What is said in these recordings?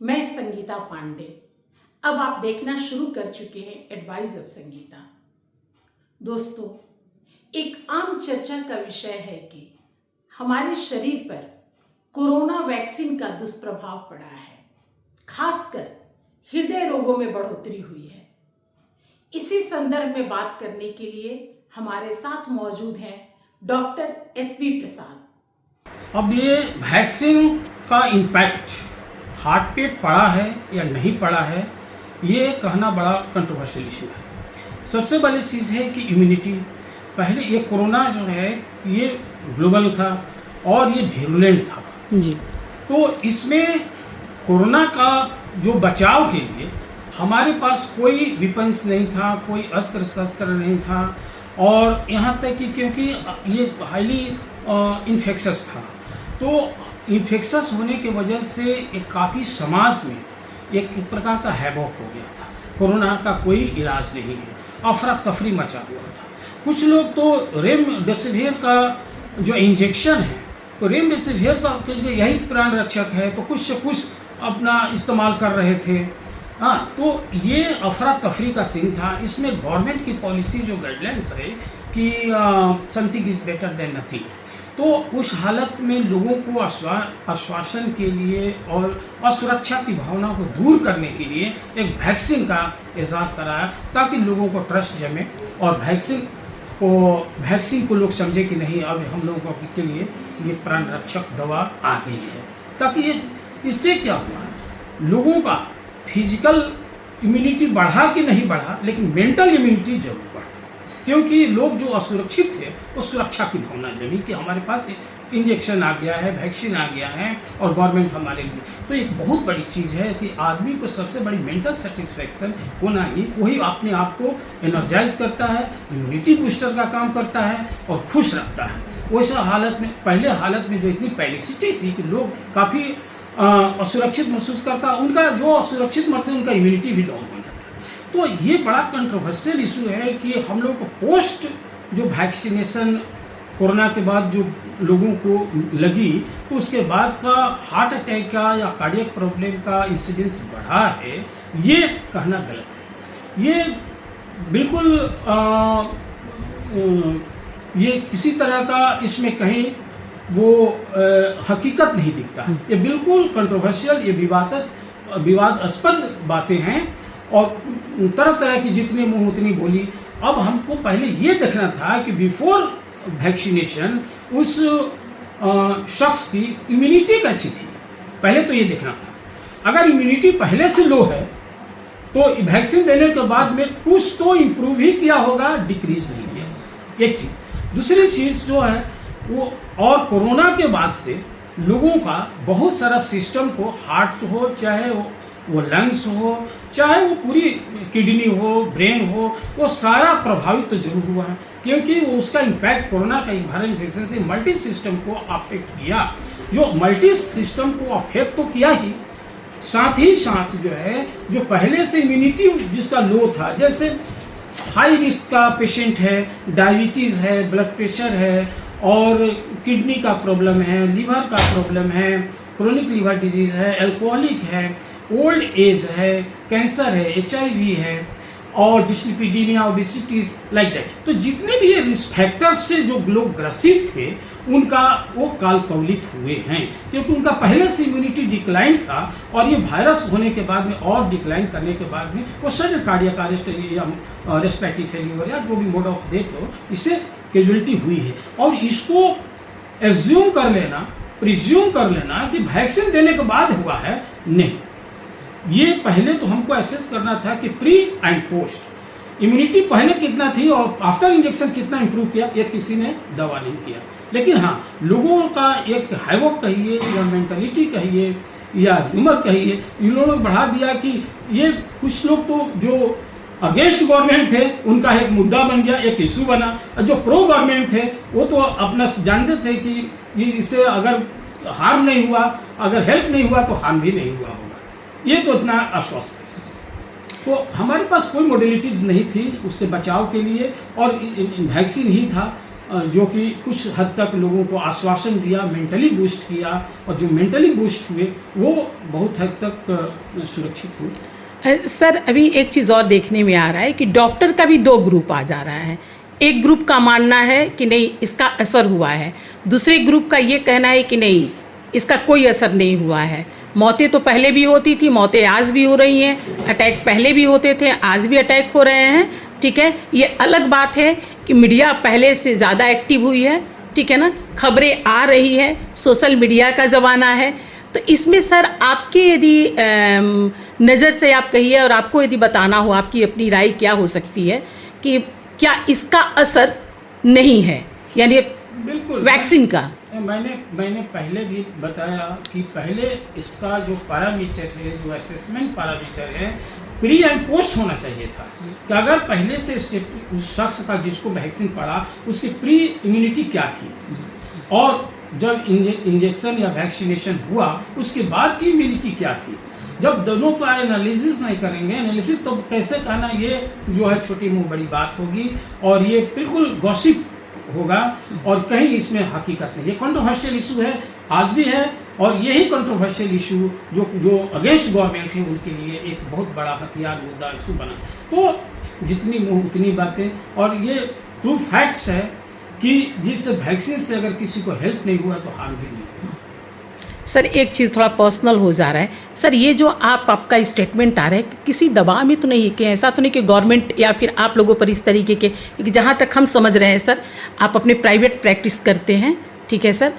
मैं संगीता पांडे। अब आप देखना शुरू कर चुके हैं एडवाइस ऑफ संगीता। दोस्तों, एक आम चर्चा का विषय है कि हमारे शरीर पर कोरोना वैक्सीन का दुष्प्रभाव पड़ा है, खासकर हृदय रोगों में बढ़ोतरी हुई है। इसी संदर्भ में बात करने के लिए हमारे साथ मौजूद हैं डॉक्टर एसबी प्रसाद। अब ये वैक्सीन का इम्पैक्ट हार्ट पे पड़ा है या नहीं पड़ा है, ये कहना बड़ा कंट्रोवर्शियल इशू है। सबसे बड़ी चीज़ है कि इम्यूनिटी। पहले ये कोरोना जो है ये ग्लोबल था और ये वीरुलेंट था जी। तो इसमें कोरोना का जो बचाव के लिए हमारे पास कोई विपन्स नहीं था, कोई अस्त्र शस्त्र नहीं था, और यहाँ तक कि क्योंकि ये हाईली इन्फेक्शस था, तो इन्फेक्शस होने की वजह से एक काफ़ी समाज में एक प्रकार का हैवॉक हो गया था। कोरोना का कोई इलाज नहीं है, अफरा तफरी मचा हुआ था। कुछ लोग तो रेमडेसिविर का जो इंजेक्शन है, तो रेमडेसिविर का यही प्राण रक्षक है, तो कुछ से कुछ अपना इस्तेमाल कर रहे थे। हाँ, तो ये अफरा तफरी का सीन था। इसमें गवर्नमेंट की पॉलिसी जो गाइडलाइंस है कि something is better than nothing, तो उस हालत में लोगों को आश्वासन के लिए और असुरक्षा की भावना को दूर करने के लिए एक वैक्सीन का इजाद कराया, ताकि लोगों को ट्रस्ट जमे और वैक्सीन को लोग समझे कि नहीं, अब हम लोगों के लिए ये प्राण रक्षक दवा आ गई है। ताकि ये इससे क्या हुआ, लोगों का फिजिकल इम्यूनिटी बढ़ा कि नहीं बढ़ा, लेकिन मेंटल इम्यूनिटी जरूर बढ़ा, क्योंकि लोग जो असुरक्षित थे वो सुरक्षा की भावना जमी कि हमारे पास इंजेक्शन आ गया है, वैक्सीन आ गया है और गवर्नमेंट हमारे लिए। तो एक बहुत बड़ी चीज़ है कि आदमी को सबसे बड़ी मेंटल सेटिस्फैक्शन होना ही वही अपने आप को एनर्जाइज करता है, इम्यूनिटी बूस्टर का काम करता है और खुश रखता है। वैसा हालत में, पहले हालत में जो इतनी पैनिसिटी थी कि लोग काफ़ी असुरक्षित महसूस करता, उनका जो असुरक्षित मरते उनका इम्यूनिटी भी डाउन हो जाता। तो ये बड़ा कंट्रोवर्शियल इशू है कि हम लोग को पोस्ट जो वैक्सीनेशन कोरोना के बाद जो लोगों को लगी, तो उसके बाद का हार्ट अटैक का या कार्डियक प्रॉब्लम का इंसिडेंस बढ़ा है, ये कहना गलत है। ये बिल्कुल ये किसी तरह का इसमें कहीं वो हकीकत नहीं दिखता है। ये बिल्कुल कंट्रोवर्शियल, ये विवादास्पद बातें हैं और तरह तरह की जितने मुँह उतनी बोली। अब हमको पहले ये देखना था कि बिफोर वैक्सीनेशन उस शख्स की इम्यूनिटी कैसी थी, पहले तो ये देखना था। अगर इम्यूनिटी पहले से लो है तो वैक्सीन देने के बाद में कुछ तो इम्प्रूव ही किया होगा, डिक्रीज नहीं किया, एक चीज़। दूसरी चीज़ जो है वो, और कोरोना के बाद से लोगों का बहुत सारा सिस्टम को, हार्ट हो, चाहे वो लंग्स हो, चाहे वो पूरी किडनी हो, ब्रेन हो, वो सारा प्रभावित तो जरूर हुआ है, क्योंकि वो उसका इम्पैक्ट कोरोना का वायरल इन्फेक्शन से मल्टी सिस्टम को अफेक्ट किया। जो मल्टी सिस्टम को अफेक्ट तो किया ही, साथ ही साथ जो है जो पहले से इम्यूनिटी जिसका लो था, जैसे हाई रिस्क का पेशेंट है, डायबिटीज़ है, ब्लड प्रेशर है, और किडनी का प्रॉब्लम है, लीवर का प्रॉब्लम है, क्रोनिक लीवर डिजीज़ है, अल्कोहलिक है, ओल्ड एज है, कैंसर है, HIV है, और डिस्लिपिडीमिया, ओबेसिटीज, लाइक दैट। तो जितने भी ये रिस्क फैक्टर्स से जो लोग ग्रसित थे, उनका वो कालकवलित हुए हैं, क्योंकि उनका पहले से इम्यूनिटी डिक्लाइन था, और ये वायरस होने के बाद में और डिक्लाइन करने के बाद में वो सडन कार्डियक अरेस्ट या रेस्पिरेटरी फेल्यूर या जो भी मोड ऑफ डेथ हो, इससे कैजुअलिटी हुई है। और इसको एज्यूम कर लेना, प्रिज्यूम कर लेना कि वैक्सीन देने के बाद हुआ है, नहीं। ये पहले तो हमको एसेस करना था कि प्री एंड पोस्ट इम्यूनिटी पहले कितना थी और आफ्टर इंजेक्शन कितना इंप्रूव किया, ये किसी ने दवा नहीं किया। लेकिन हाँ, लोगों का एक हैवॉक कहिए या मेंटलिटी कहिए या ह्यूमर कहिए, इन लोगों ने बढ़ा दिया कि ये कुछ लोग तो जो अगेंस्ट गवर्नमेंट थे उनका एक मुद्दा बन गया, एक इशू बना, और जो प्रो गवर्नमेंट थे वो तो अपना जानते थे कि ये इससे अगर हार्म नहीं हुआ, अगर हेल्प नहीं हुआ तो हार्म भी नहीं हुआ होगा, ये तो इतना आश्वस्त है। तो हमारे पास कोई मॉडलिटीज़ नहीं थी उसके बचाव के लिए, और वैक्सीन ही था। जो कि कुछ हद तक लोगों को आश्वासन दिया, मेंटली बूस्ट किया, और जो मेंटली बूस्ट हुए वो बहुत हद तक सुरक्षित हुए। सर अभी एक चीज़ और देखने में आ रहा है कि डॉक्टर का भी 2 ग्रुप आ जा रहा है। एक ग्रुप का मानना है कि नहीं इसका असर हुआ है, दूसरे ग्रुप का ये कहना है कि नहीं इसका कोई असर नहीं हुआ है। मौतें तो पहले भी होती थी, मौतें आज भी हो रही हैं, अटैक पहले भी होते थे, आज भी अटैक हो रहे हैं, ठीक है। ये अलग बात है कि मीडिया पहले से ज़्यादा एक्टिव हुई है, ठीक है ना, खबरें आ रही है, सोशल मीडिया का ज़माना है। तो इसमें सर आपके यदि नज़र से आप कहिए और आपको यदि बताना हो आपकी अपनी राय क्या हो सकती है कि क्या इसका असर नहीं है, यानी बिल्कुल वैक्सीन का? मैंने पहले भी बताया कि पहले इसका जो पैरामीटर है, जो असेसमेंट पैरामीटर है, प्री एंड पोस्ट होना चाहिए था कि अगर पहले से उस शख्स का जिसको वैक्सीन पड़ा उसकी प्री इम्यूनिटी क्या थी, और जब इंजेक्शन या वैक्सीनेशन हुआ उसके बाद की इम्यूनिटी क्या थी। जब दोनों का एनालिसिस नहीं करेंगे, एनालिसिस तो कैसे कहना, ये जो है छोटी मुँह बड़ी बात होगी और ये बिल्कुल गॉसिप होगा और कहीं इसमें हकीकत नहीं। ये कंट्रोवर्शियल इशू है, आज भी है, और यही कंट्रोवर्शियल इशू जो अगेंस्ट गवर्नमेंट है उनके लिए एक बहुत बड़ा हथियार मुद्दा इशू बना। तो जितनी मुँह उतनी बातें, और ये ट्रू फैक्ट्स है कि जिस वैक्सीन से अगर किसी को हेल्प नहीं हुआ तो हार्म भी नहीं हुआ। सर एक चीज़ थोड़ा पर्सनल हो जा रहा है सर, ये जो आपका स्टेटमेंट आ रहा है किसी दबाव में तो नहीं है कि ऐसा तो नहीं कि गवर्नमेंट या फिर आप लोगों पर इस तरीके के, क्योंकि जहाँ तक हम समझ रहे हैं सर आप अपने प्राइवेट प्रैक्टिस करते हैं, ठीक है सर,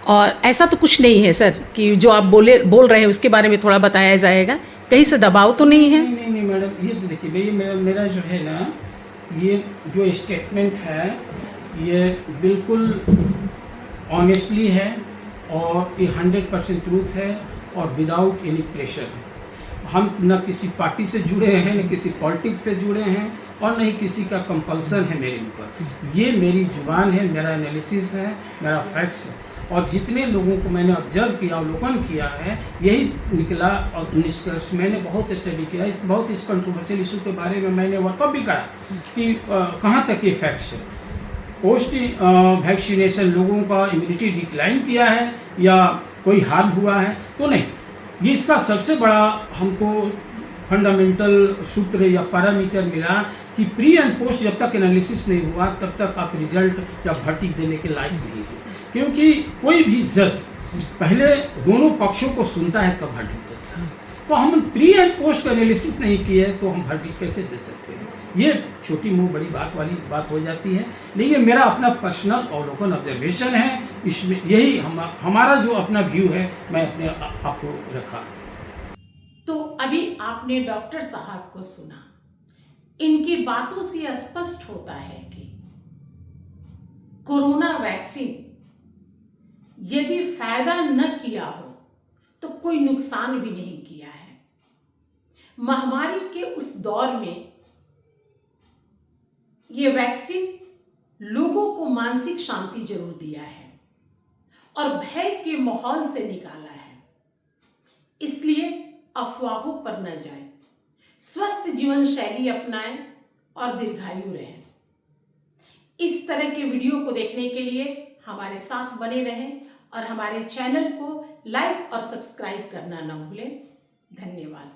और ऐसा तो कुछ नहीं है सर कि जो आप बोल रहे हैं उसके बारे में थोड़ा बताया जाएगा, कहीं से दबाव तो नहीं है? नहीं मैडम, ये तो देखिए भैया मेरा जो है ना, ये जो स्टेटमेंट है ये बिल्कुल ऑनेस्टली है और ये 100% ट्रूथ है और विदाउट एनी प्रेशर। हम न किसी पार्टी से जुड़े हैं, न किसी पॉलिटिक्स से जुड़े हैं, और न ही किसी का कंपल्सन है मेरे ऊपर। ये मेरी जुबान है, मेरा एनालिसिस है, मेरा फैक्ट्स है, और जितने लोगों को मैंने ऑब्जर्व किया, अवलोकन किया है, यही निकला और निष्कर्ष। मैंने बहुत स्टडी किया इस कंट्रोवर्शियल इशू के बारे में, मैंने वर्कअप भी करा कि कहाँ तक ये फैक्ट्स है। पोस्ट वैक्सीनेशन लोगों का इम्यूनिटी डिक्लाइन किया है या कोई हार्म हुआ है तो नहीं। ये इसका सबसे बड़ा हमको फंडामेंटल सूत्र या पैरामीटर मिला कि प्री एंड पोस्ट जब तक एनालिसिस नहीं हुआ तब तक आप रिजल्ट या वर्डिक्ट देने के लायक नहीं है, क्योंकि कोई भी जज पहले दोनों पक्षों को सुनता है तब वर्डिक्ट देता है। तो हम प्री एंड पोस्ट एनालिसिस नहीं किए तो हम वर्डिक्ट कैसे दे सकते हैं? ये छोटी मुंह बड़ी बात वाली बात हो जाती है। लेकिन मेरा अपना पर्सनल अवलोकन ऑब्जर्वेशन है, इसमें यही हमारा जो अपना व्यू है मैं अपने आपको रखा। तो अभी आपने डॉक्टर साहब को सुना, इनकी बातों से स्पष्ट होता है कि कोरोना वैक्सीन यदि फायदा न किया हो तो कोई नुकसान भी नहीं किया है। महामारी के उस दौर में ये वैक्सीन लोगों को मानसिक शांति जरूर दिया है और भय के माहौल से निकाला है। इसलिए अफवाहों पर न जाएं, स्वस्थ जीवन शैली अपनाएं और दीर्घायु रहें। इस तरह के वीडियो को देखने के लिए हमारे साथ बने रहें और हमारे चैनल को लाइक और सब्सक्राइब करना न भूलें। धन्यवाद।